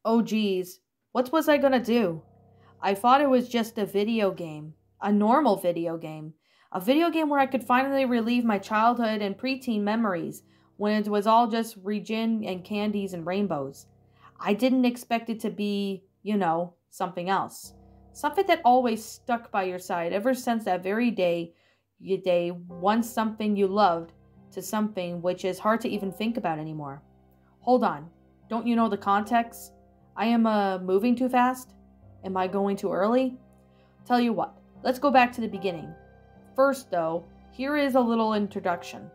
Oh geez, what was I gonna do? I thought it was just a video game. A normal video game. A video game where I could finally relive my childhood and preteen memories when it was all just regin and candies and rainbows. I didn't expect it to be, something else. Something that always stuck by your side ever since that very day once something you loved to something which is hard to even think about anymore. Hold on. Don't you know the context? I am moving too fast? Am I going too early? Tell you what, let's go back to the beginning. First, though, here is a little introduction.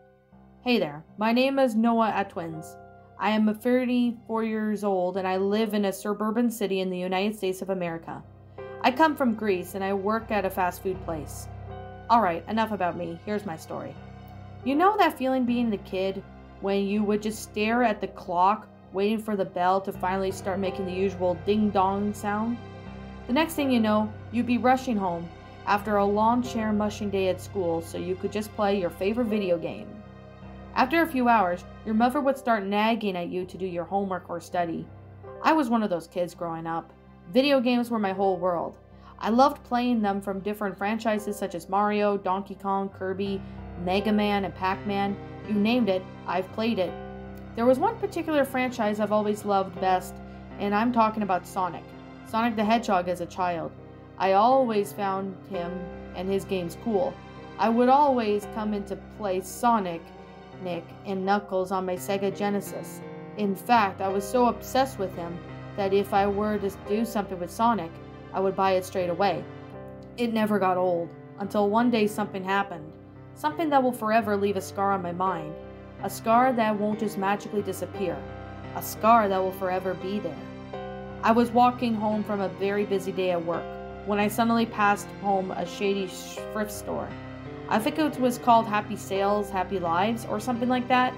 Hey there, my name is Noah Atwins. I am 34 years old and I live in a suburban city in the United States of America. I come from Greece and I work at a fast food place. Alright, enough about me. Here's my story. You know that feeling being a kid when you would just stare at the clock waiting for the bell to finally start making the usual ding-dong sound? The next thing you know, you'd be rushing home after a long chair mushing day at school so you could just play your favorite video game. After a few hours, your mother would start nagging at you to do your homework or study. I was one of those kids growing up. Video games were my whole world. I loved playing them from different franchises such as Mario, Donkey Kong, Kirby, Mega Man, and Pac-Man. You named it, I've played it. There was one particular franchise I've always loved best, and I'm talking about Sonic. Sonic the Hedgehog as a child. I always found him and his games cool. I would always come into play Sonic, Nick, and Knuckles on my Sega Genesis. In fact, I was so obsessed with him that if I were to do something with Sonic, I would buy it straight away. It never got old, until one day something happened. Something that will forever leave a scar on my mind. A scar that won't just magically disappear. A scar that will forever be there. I was walking home from a very busy day at work when I suddenly passed home a shady thrift store. I think it was called Happy Sales, Happy Lives, or something like that.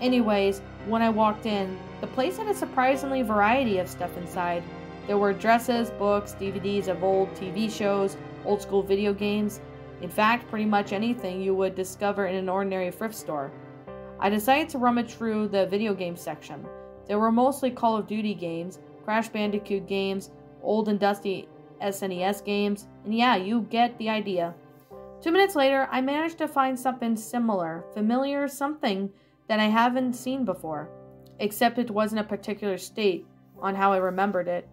Anyways, when I walked in, the place had a surprisingly variety of stuff inside. There were dresses, books, DVDs of old TV shows, old school video games. In fact, pretty much anything you would discover in an ordinary thrift store. I decided to rummage through the video game section. There were mostly Call of Duty games, Crash Bandicoot games, old and dusty SNES games, and yeah, you get the idea. 2 minutes later, I managed to find something similar, familiar, something that I haven't seen before. Except it wasn't a particular state on how I remembered it.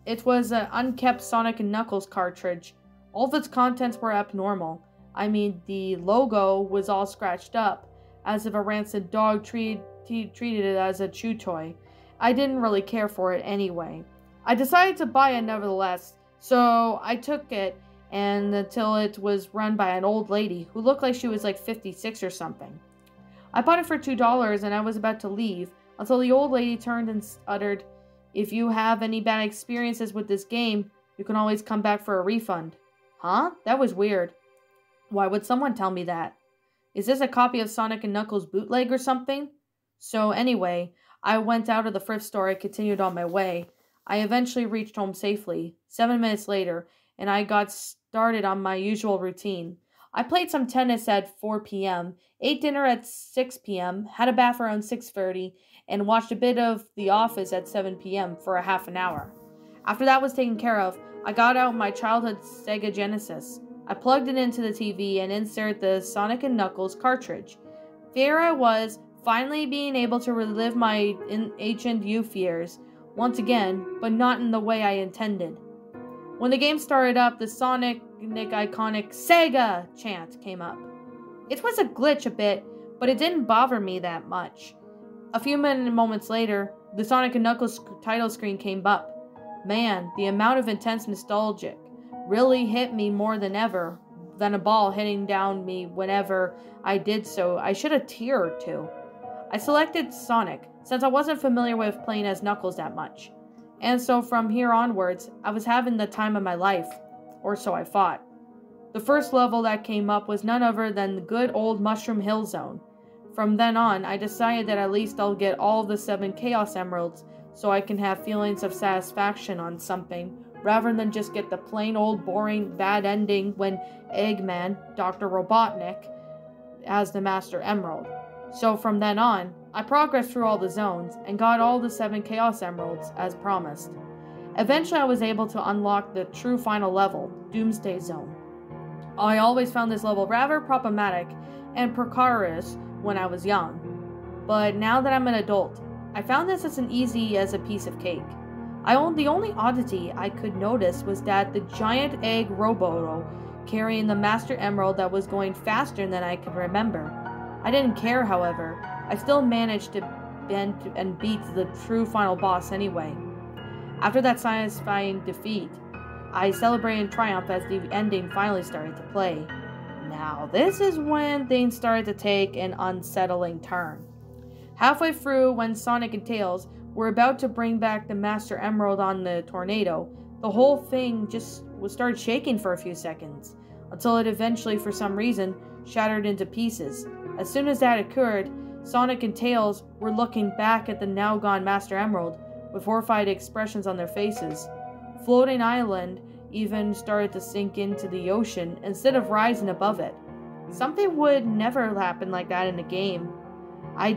It was an unkept Sonic & Knuckles cartridge. All of its contents were abnormal. I mean, the logo was all scratched up, as if a rancid dog treated it as a chew toy. I didn't really care for it anyway. I decided to buy it nevertheless, so I took it and until it was run by an old lady who looked like she was like 56 or something. I bought it for $2 and I was about to leave until the old lady turned and uttered, "If you have any bad experiences with this game, you can always come back for a refund." Huh? That was weird. Why would someone tell me that? Is this a copy of Sonic & Knuckles bootleg or something? So anyway, I went out of the thrift store and continued on my way. I eventually reached home safely, 7 minutes later, and I got started on my usual routine. I played some tennis at 4 p.m., ate dinner at 6 p.m., had a bath around 6:30, and watched a bit of The Office at 7 p.m. for a half an hour. After that was taken care of, I got out my childhood Sega Genesis. I plugged it into the TV and inserted the Sonic & Knuckles cartridge. There I was, finally being able to relive my ancient youth years once again, but not in the way I intended. When the game started up, the Sonic iconic Sega chant came up. It was a glitch a bit, but it didn't bother me that much. A few moments later, the Sonic & Knuckles title screen came up. Man, the amount of intense nostalgia really hit me more than ever than a ball hitting down me whenever I did so. I shed a tear or two. I selected Sonic, since I wasn't familiar with playing as Knuckles that much. And so from here onwards, I was having the time of my life. Or so I thought. The first level that came up was none other than the good old Mushroom Hill Zone. From then on, I decided that at least I'll get all of the 7 Chaos Emeralds so I can have feelings of satisfaction on something, rather than just get the plain old boring bad ending when Eggman, Dr. Robotnik, has the Master Emerald. So from then on, I progressed through all the zones and got all the 7 Chaos Emeralds as promised. Eventually, I was able to unlock the true final level, Doomsday Zone. I always found this level rather problematic and precarious when I was young, but now that I'm an adult, I found this as easy as a piece of cake. The only oddity I could notice was that the giant egg Roboto carrying the Master Emerald that was going faster than I could remember. I didn't care, however. I still managed to bend and beat the true final boss anyway. After that satisfying defeat, I celebrated triumph as the ending finally started to play. Now, this is when things started to take an unsettling turn. Halfway through, when Sonic and Tails were about to bring back the Master Emerald on the tornado, the whole thing just started shaking for a few seconds, until it eventually, for some reason, shattered into pieces. As soon as that occurred, Sonic and Tails were looking back at the now-gone Master Emerald with horrified expressions on their faces. Floating Island even started to sink into the ocean instead of rising above it. Something would never happen like that in a game. I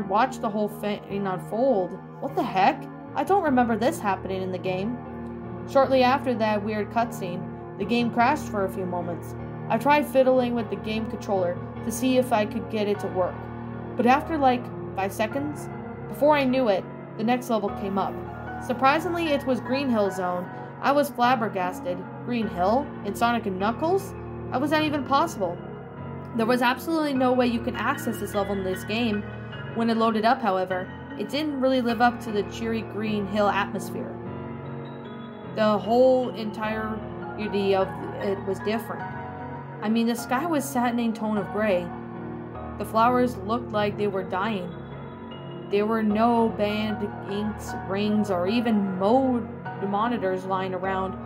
watched the whole thing unfold. What the heck? I don't remember this happening in the game. Shortly after that weird cutscene, the game crashed for a few moments. I tried fiddling with the game controller to see if I could get it to work. But after like 5 seconds, before I knew it, the next level came up. Surprisingly, it was Green Hill Zone. I was flabbergasted. Green Hill? In Sonic & Knuckles? How was that even possible? There was absolutely no way you could access this level in this game. When it loaded up, however, it didn't really live up to the cheery Green Hill atmosphere. The whole entirety of it was different. I mean, the sky was satinating tone of gray. The flowers looked like they were dying. There were no band inks, rings, or even monitors lying around.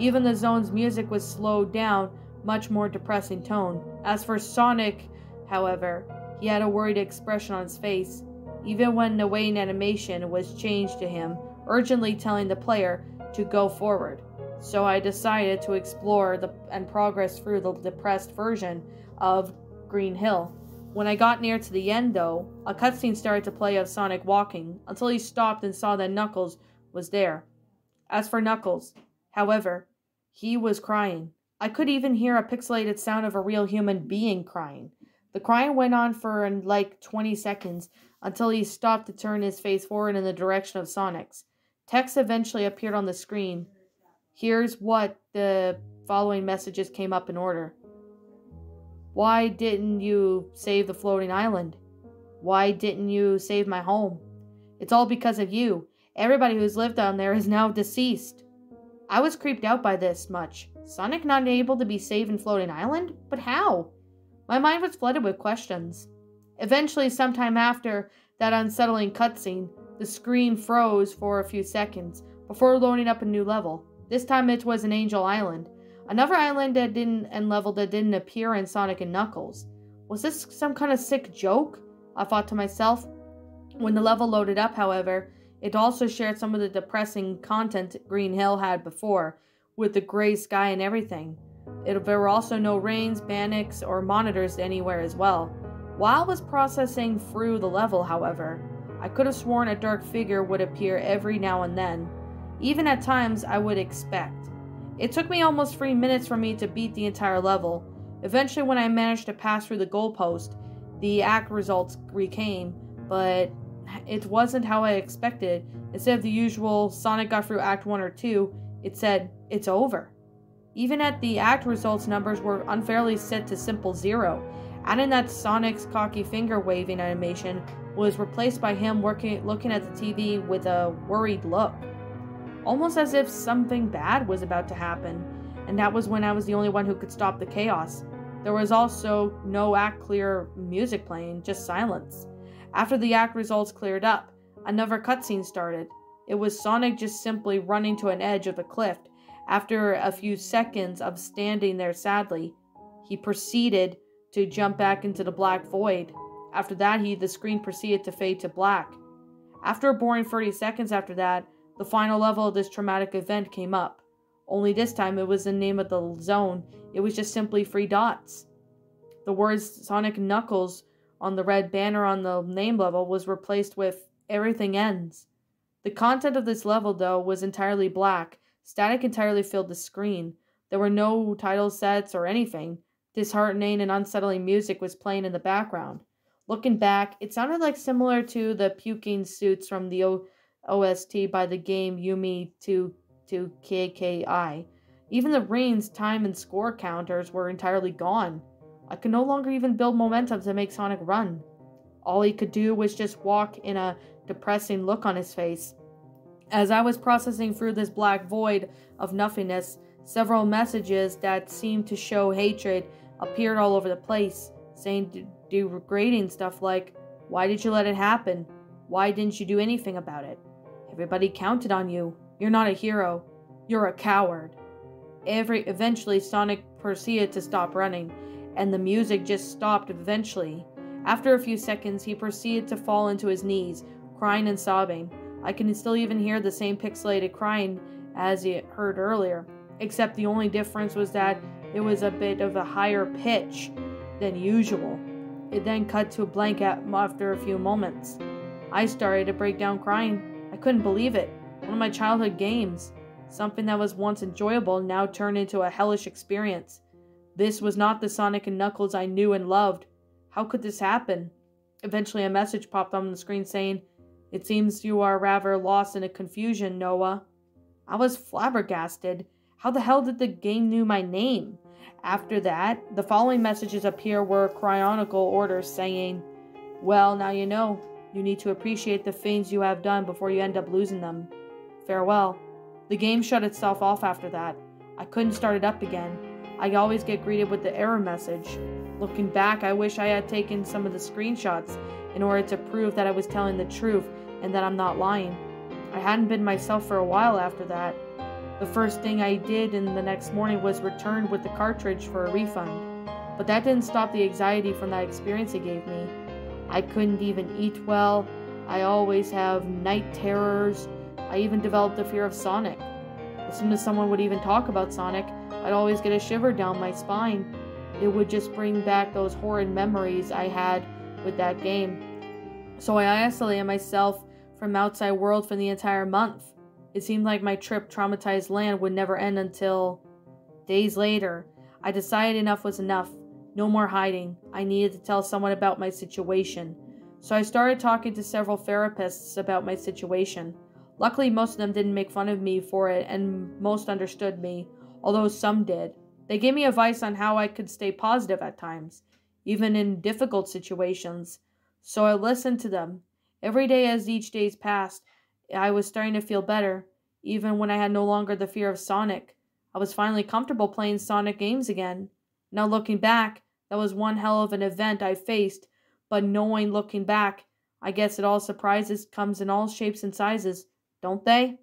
Even the zone's music was slowed down, much more depressing tone. As for Sonic, however, he had a worried expression on his face, even when the waiting animation was changed to him, urgently telling the player to go forward. So I decided to explore and progress through the depressed version of Green Hill. When I got near to the end, though, a cutscene started to play of Sonic walking, until he stopped and saw that Knuckles was there. As for Knuckles, however, he was crying. I could even hear a pixelated sound of a real human being crying. The crying went on for like 20 seconds, until he stopped to turn his face forward in the direction of Sonic's. Text eventually appeared on the screen. Here's what the following messages came up in order. Why didn't you save the floating island? Why didn't you save my home? It's all because of you. Everybody who's lived down there is now deceased. I was creeped out by this much. Sonic not able to be saved in Floating Island? But how? My mind was flooded with questions. Eventually, sometime after that unsettling cutscene, the screen froze for a few seconds before loading up a new level. This time it was an Angel Island. Another island level that didn't appear in Sonic & Knuckles. Was this some kind of sick joke? I thought to myself. When the level loaded up, however, it also shared some of the depressing content Green Hill had before, with the gray sky and everything. There were also no rings, banniks, or monitors anywhere as well. While I was processing through the level, however, I could have sworn a dark figure would appear every now and then. Even at times I would expect. It took me almost 3 minutes for me to beat the entire level. Eventually, when I managed to pass through the goalpost, the act results recame, but it wasn't how I expected. Instead of the usual Sonic got through Act 1 or 2, it said, it's over. Even at the act results, numbers were unfairly set to simple 0. Adding that Sonic's cocky finger waving animation was replaced by him looking at the TV with a worried look. Almost as if something bad was about to happen, and that was when I was the only one who could stop the chaos. There was also no act clear music playing, just silence. After the act results cleared up, another cutscene started. It was Sonic just simply running to an edge of the cliff. After a few seconds of standing there sadly, he proceeded to jump back into the black void. After that, the screen proceeded to fade to black. After a boring 30 seconds after that, the final level of this traumatic event came up. Only this time it was the name of the zone. It was just simply 3 dots. The words Sonic & Knuckles on the red banner on the name level was replaced with "Everything Ends." The content of this level, though, was entirely black. Static entirely filled the screen. There were no title sets or anything. Disheartening and unsettling music was playing in the background. Looking back, it sounded like similar to the puking suits from the OST by the game Yumi to KKI. Even the rings, time, and score counters were entirely gone. I could no longer even build momentum to make Sonic run. All he could do was just walk in a depressing look on his face. As I was processing through this black void of nothingness, several messages that seemed to show hatred appeared all over the place, saying degrading stuff like, "Why did you let it happen? Why didn't you do anything about it? Everybody counted on you. You're not a hero. You're a coward." Eventually, Sonic proceeded to stop running, and the music just stopped eventually. After a few seconds, he proceeded to fall into his knees, crying and sobbing. I can still even hear the same pixelated crying as he heard earlier, except the only difference was that it was a bit of a higher pitch than usual. It then cut to a blank after a few moments. I started to break down crying. I couldn't believe it. One of my childhood games. Something that was once enjoyable now turned into a hellish experience. This was not the Sonic and Knuckles I knew and loved. How could this happen? Eventually a message popped on the screen saying, "It seems you are rather lost in a confusion, Noah." I was flabbergasted. How the hell did the game know my name? After that, the following messages appear were chronological orders saying, "Well, now you know. You need to appreciate the things you have done before you end up losing them. Farewell." The game shut itself off after that. I couldn't start it up again. I always get greeted with the error message. Looking back, I wish I had taken some of the screenshots in order to prove that I was telling the truth and that I'm not lying. I hadn't been myself for a while after that. The first thing I did in the next morning was return with the cartridge for a refund. But that didn't stop the anxiety from that experience it gave me. I couldn't even eat well. I always have night terrors. I even developed a fear of Sonic. As soon as someone would even talk about Sonic, I'd always get a shiver down my spine. It would just bring back those horrid memories I had with that game. So I isolated myself from outside world for the entire month. It seemed like my trip traumatized land would never end until... Days later, I decided enough was enough. No more hiding. I needed to tell someone about my situation. So I started talking to several therapists about my situation. Luckily, most of them didn't make fun of me for it, and most understood me, although some did. They gave me advice on how I could stay positive at times, even in difficult situations. So I listened to them. Every day as each day passed, I was starting to feel better, even when I had no longer the fear of Sonic. I was finally comfortable playing Sonic games again. Now looking back, that was one hell of an event I faced, but knowing looking back, I guess it all surprises comes in all shapes and sizes, don't they?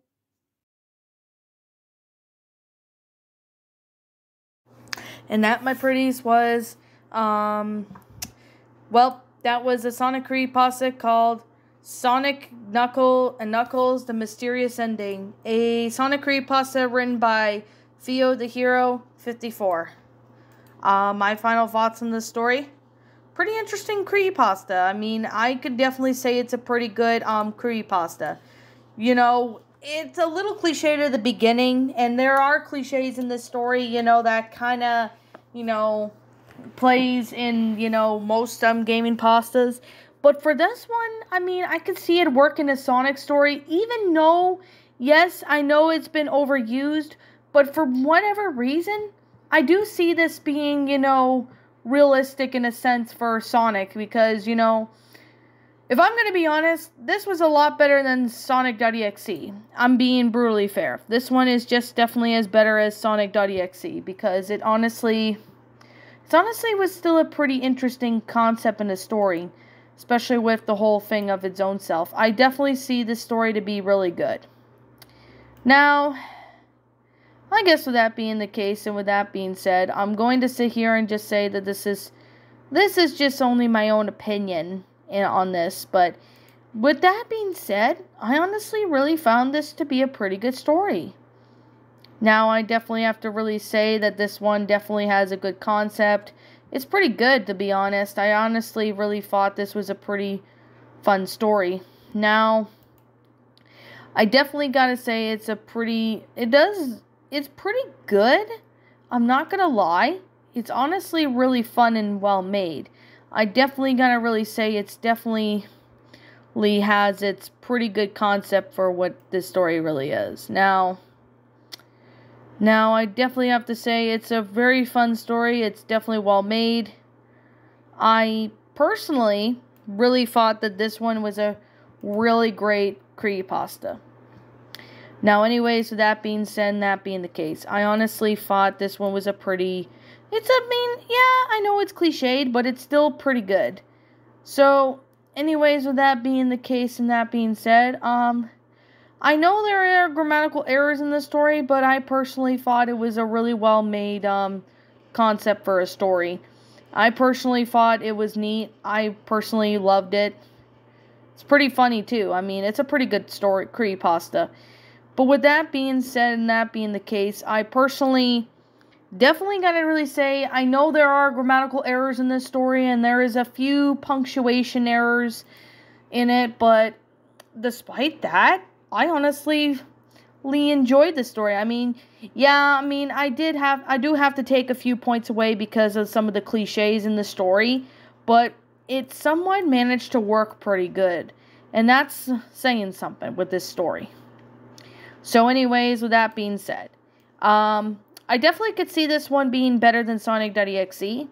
And that, my pretties, was, that was a Sonic creepypasta called Sonic Knuckles, The Mysterious Ending. A Sonic creepypasta written by TheoTheHero54. My final thoughts on this story? Pretty interesting creepypasta. I mean, I could definitely say it's a pretty good creepypasta. You know, it's a little cliche to the beginning, and there are cliches in this story, that kind of, plays in, most gaming pastas. But for this one, I mean, I could see it work in a Sonic story, even though, yes, I know it's been overused, but for whatever reason, I do see this being, realistic in a sense for Sonic, because, if I'm going to be honest, this was a lot better than Sonic.exe. I'm being brutally fair. This one is just definitely as better as Sonic.exe, because it honestly was still a pretty interesting concept in the story, especially with the whole thing of its own self. I definitely see this story to be really good. Now, I guess with that being the case, and with that being said, I'm going to sit here and just say that this is just only my own opinion on this, but with that being said, I honestly really found this to be a pretty good story. Now, I definitely have to really say that this one definitely has a good concept. it's pretty good, to be honest. I honestly really thought this was a pretty fun story. Now, I definitely gotta say it's pretty good. I'm not gonna lie. It's honestly really fun and well made. I definitely gotta really say it's definitely has its pretty good concept for what this story really is. Now, I definitely have to say it's a very fun story. It's definitely well made. I personally really thought that this one was a really great creepypasta. Now, anyways, with that being said, and that being the case, I honestly thought this one was I know it's cliched, but it's still pretty good. So, anyways, with that being the case and that being said, I know there are grammatical errors in this story, but I personally thought it was a really well made, concept for a story. I personally thought it was neat. I personally loved it. It's pretty funny, too. I mean, it's a pretty good story, creepypasta. But with that being said and that being the case, I personally definitely gotta really say, I know there are grammatical errors in this story, and there is a few punctuation errors in it, but despite that, I honestly enjoyed the story. I do have to take a few points away because of some of the cliches in the story, but it somewhat managed to work pretty good, and that's saying something with this story. So anyways, with that being said, I definitely could see this one being better than Sonic.exe.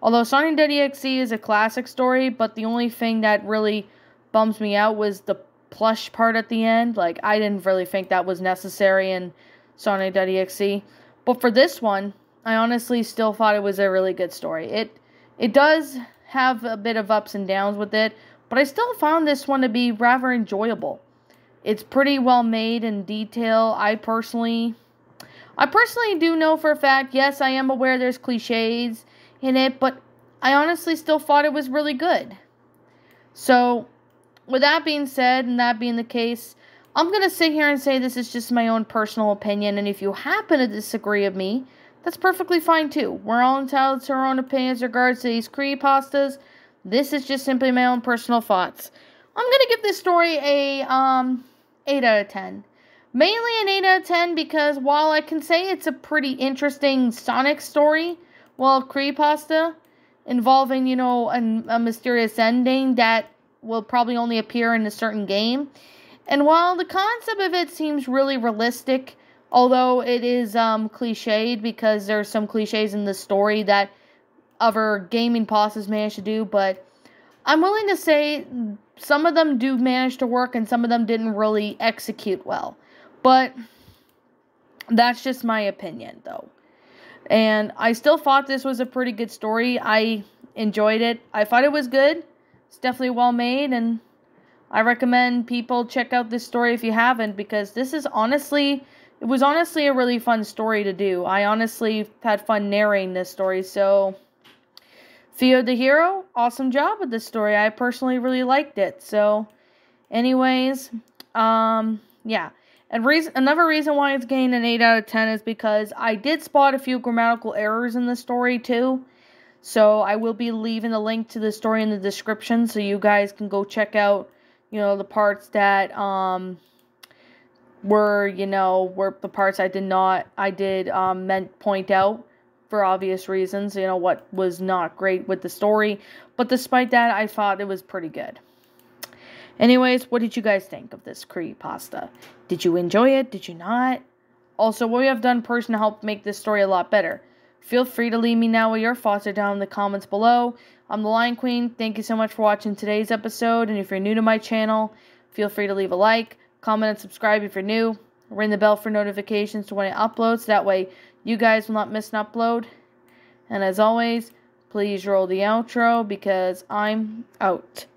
Although Sonic.exe is a classic story, but the only thing that really bums me out was the plush part at the end. Like, I didn't really think that was necessary in Sonic.exe. But for this one, I honestly still thought it was a really good story. It does have a bit of ups and downs with it, but I still found this one to be rather enjoyable. It's pretty well made in detail. I personally do know for a fact, yes, I am aware there's cliches in it, but I honestly still thought it was really good. So, with that being said, and that being the case, I'm going to sit here and say this is just my own personal opinion, and if you happen to disagree with me, that's perfectly fine too. We're all entitled to our own opinions in regards to these creepypastas. This is just simply my own personal thoughts. I'm going to give this story a 8 out of 10. Mainly an 8 out of 10 because while I can say it's a pretty interesting Sonic story, well, creepypasta, involving, a mysterious ending that will probably only appear in a certain game. And while the concept of it seems really realistic, although it is cliched because there's some cliches in the story that other gaming pastas manage to do, but I'm willing to say some of them do manage to work and some of them didn't really execute well. But that's just my opinion, though. And I still thought this was a pretty good story. I enjoyed it. I thought it was good. It's definitely well made, and I recommend people check out this story if you haven't, because it was honestly a really fun story to do. I honestly had fun narrating this story, so Theo the Hero, awesome job with this story. I personally really liked it. So, anyways, yeah. And another reason why it's getting an 8 out of 10 is because I did spot a few grammatical errors in the story too. So I will be leaving a link to the story in the description so you guys can go check out, the parts that were the parts I did point out for obvious reasons, what was not great with the story. But despite that, I thought it was pretty good. Anyways, what did you guys think of this creepypasta? Did you enjoy it? Did you not? Also, what we have done personally to help make this story a lot better. Feel free to leave me now what your thoughts are down in the comments below. I'm the Lion Queen. Thank you so much for watching today's episode. And if you're new to my channel, feel free to leave a like, comment, and subscribe if you're new. Ring the bell for notifications to when it uploads. That way, you guys will not miss an upload. And as always, please roll the outro because I'm out.